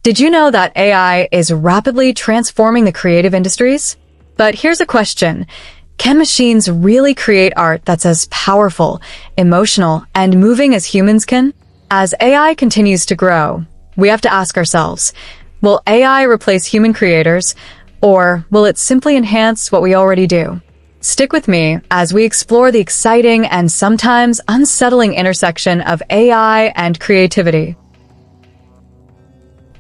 Did you know that AI is rapidly transforming the creative industries? But here's a question. Can machines really create art that's as powerful, emotional, and moving as humans can? As AI continues to grow, we have to ask ourselves, will AI replace human creators, or will it simply enhance what we already do? Stick with me as we explore the exciting and sometimes unsettling intersection of AI and creativity.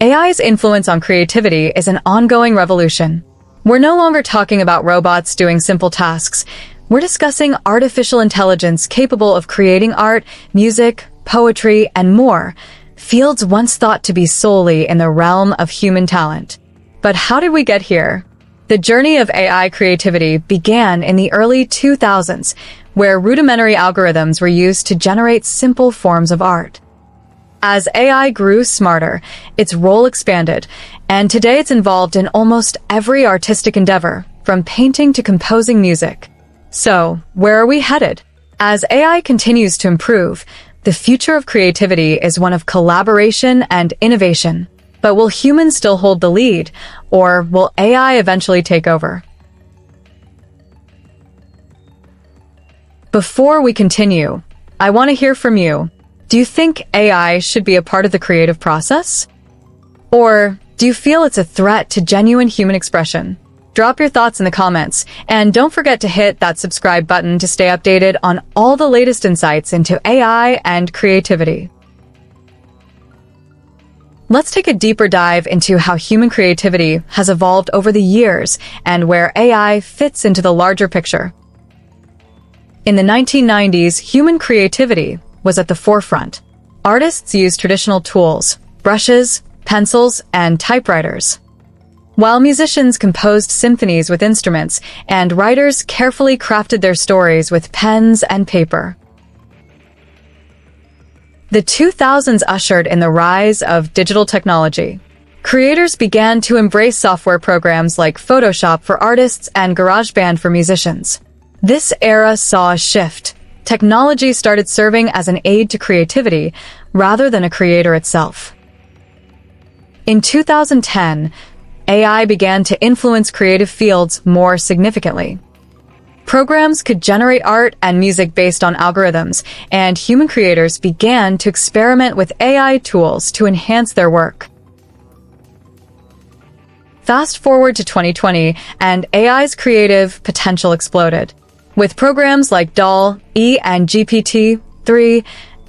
AI's influence on creativity is an ongoing revolution. We're no longer talking about robots doing simple tasks. We're discussing artificial intelligence capable of creating art, music, poetry, and more, fields once thought to be solely in the realm of human talent. But how did we get here? The journey of AI creativity began in the early 2000s, where rudimentary algorithms were used to generate simple forms of art. As AI grew smarter, its role expanded, and today it's involved in almost every artistic endeavor, from painting to composing music. So, where are we headed? As AI continues to improve, the future of creativity is one of collaboration and innovation. But will humans still hold the lead, or will AI eventually take over? Before we continue, I want to hear from you. Do you think AI should be a part of the creative process? Or do you feel it's a threat to genuine human expression? Drop your thoughts in the comments, and don't forget to hit that subscribe button to stay updated on all the latest insights into AI and creativity. Let's take a deeper dive into how human creativity has evolved over the years and where AI fits into the larger picture. In the 1990s, human creativity was at the forefront. Artists used traditional tools, brushes, pencils, and typewriters, while musicians composed symphonies with instruments and writers carefully crafted their stories with pens and paper. The 2000s ushered in the rise of digital technology. Creators began to embrace software programs like Photoshop for artists and GarageBand for musicians. This era saw a shift. Technology started serving as an aid to creativity rather than a creator itself. In 2010, AI began to influence creative fields more significantly. Programs could generate art and music based on algorithms, and human creators began to experiment with AI tools to enhance their work. Fast forward to 2020, and AI's creative potential exploded. With programs like DALL-E and GPT-3,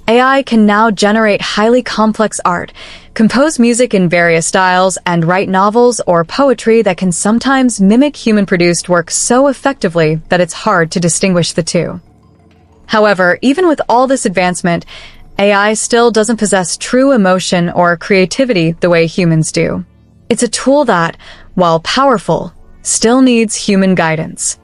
AI can now generate highly complex art, compose music in various styles, and write novels or poetry that can sometimes mimic human-produced work so effectively that it's hard to distinguish the two. However, even with all this advancement, AI still doesn't possess true emotion or creativity the way humans do. It's a tool that, while powerful, still needs human guidance.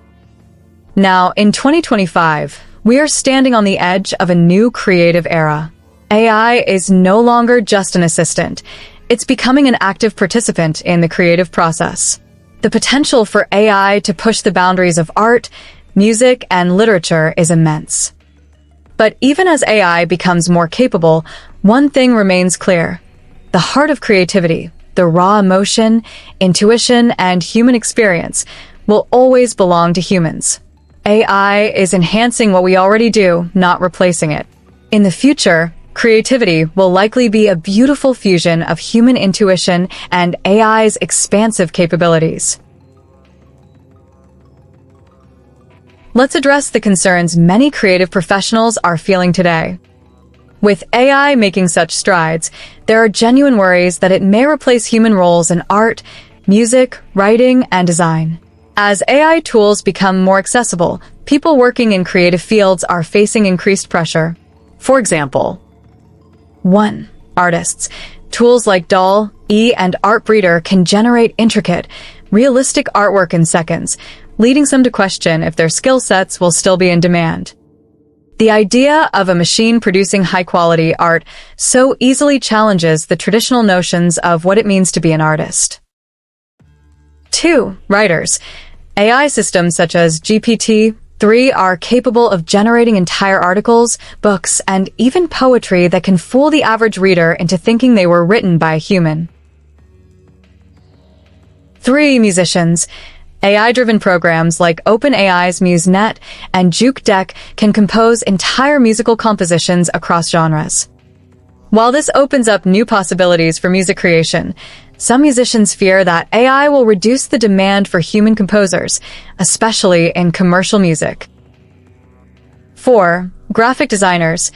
Now, in 2025, we are standing on the edge of a new creative era. AI is no longer just an assistant. It's becoming an active participant in the creative process. The potential for AI to push the boundaries of art, music, and literature is immense. But even as AI becomes more capable, one thing remains clear. The heart of creativity, the raw emotion, intuition, and human experience, will always belong to humans. AI is enhancing what we already do, not replacing it. In the future, creativity will likely be a beautiful fusion of human intuition and AI's expansive capabilities. Let's address the concerns many creative professionals are feeling today. With AI making such strides, there are genuine worries that it may replace human roles in art, music, writing, and design. As AI tools become more accessible, people working in creative fields are facing increased pressure. For example, 1. Artists. Tools like DALL-E and ArtBreeder can generate intricate, realistic artwork in seconds, leading some to question if their skill sets will still be in demand. The idea of a machine producing high-quality art so easily challenges the traditional notions of what it means to be an artist. 2. Writers. AI systems such as GPT-3 are capable of generating entire articles, books, and even poetry that can fool the average reader into thinking they were written by a human. 3. Musicians. AI-driven programs like OpenAI's MuseNet and JukeDeck can compose entire musical compositions across genres. While this opens up new possibilities for music creation, some musicians fear that AI will reduce the demand for human composers, especially in commercial music. 4. Graphic designers.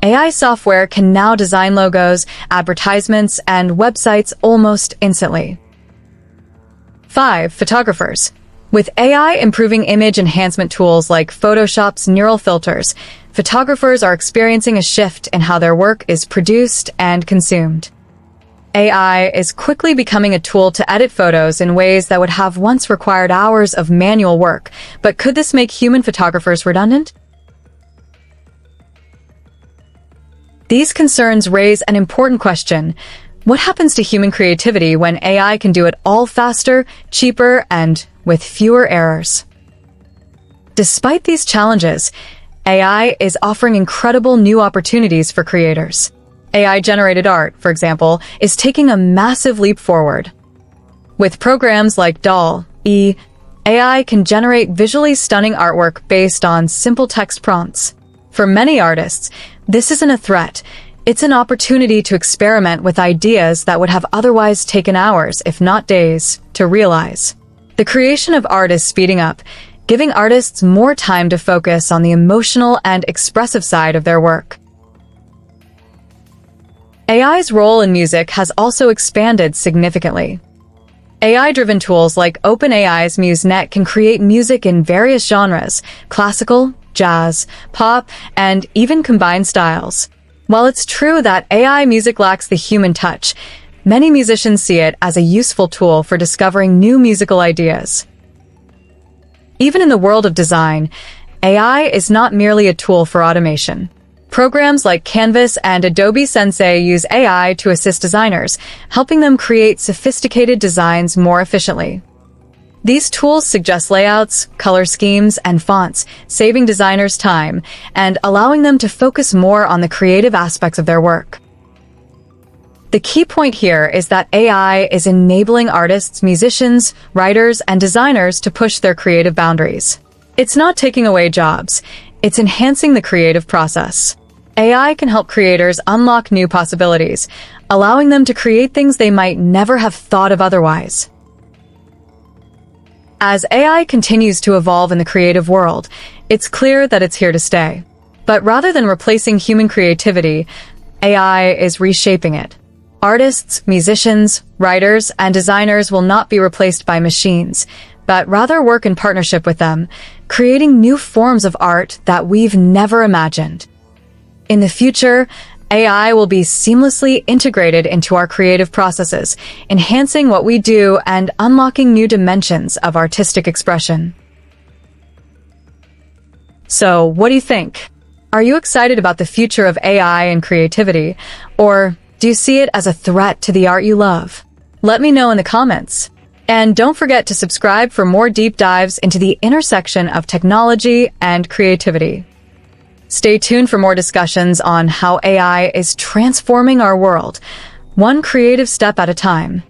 AI software can now design logos, advertisements, and websites almost instantly. 5. Photographers. With AI improving image enhancement tools like Photoshop's neural filters, photographers are experiencing a shift in how their work is produced and consumed. AI is quickly becoming a tool to edit photos in ways that would have once required hours of manual work, but could this make human photographers redundant? These concerns raise an important question. What happens to human creativity when AI can do it all faster, cheaper, and with fewer errors? Despite these challenges, AI is offering incredible new opportunities for creators. AI-generated art, for example, is taking a massive leap forward. With programs like DALL-E, AI can generate visually stunning artwork based on simple text prompts. For many artists, this isn't a threat. It's an opportunity to experiment with ideas that would have otherwise taken hours, if not days, to realize. The creation of art is speeding up, giving artists more time to focus on the emotional and expressive side of their work. AI's role in music has also expanded significantly. AI-driven tools like OpenAI's MuseNet can create music in various genres: classical, jazz, pop, and even combined styles. While it's true that AI music lacks the human touch, many musicians see it as a useful tool for discovering new musical ideas. Even in the world of design, AI is not merely a tool for automation. Programs like Canvas and Adobe Sensei use AI to assist designers, helping them create sophisticated designs more efficiently. These tools suggest layouts, color schemes, and fonts, saving designers time and allowing them to focus more on the creative aspects of their work. The key point here is that AI is enabling artists, musicians, writers, and designers to push their creative boundaries. It's not taking away jobs, it's enhancing the creative process. AI can help creators unlock new possibilities, allowing them to create things they might never have thought of otherwise. As AI continues to evolve in the creative world, it's clear that it's here to stay. But rather than replacing human creativity, AI is reshaping it. Artists, musicians, writers, and designers will not be replaced by machines, but rather work in partnership with them, creating new forms of art that we've never imagined. In the future, AI will be seamlessly integrated into our creative processes, enhancing what we do and unlocking new dimensions of artistic expression. So, what do you think? Are you excited about the future of AI and creativity, or do you see it as a threat to the art you love? Let me know in the comments. And don't forget to subscribe for more deep dives into the intersection of technology and creativity. Stay tuned for more discussions on how AI is transforming our world, one creative step at a time.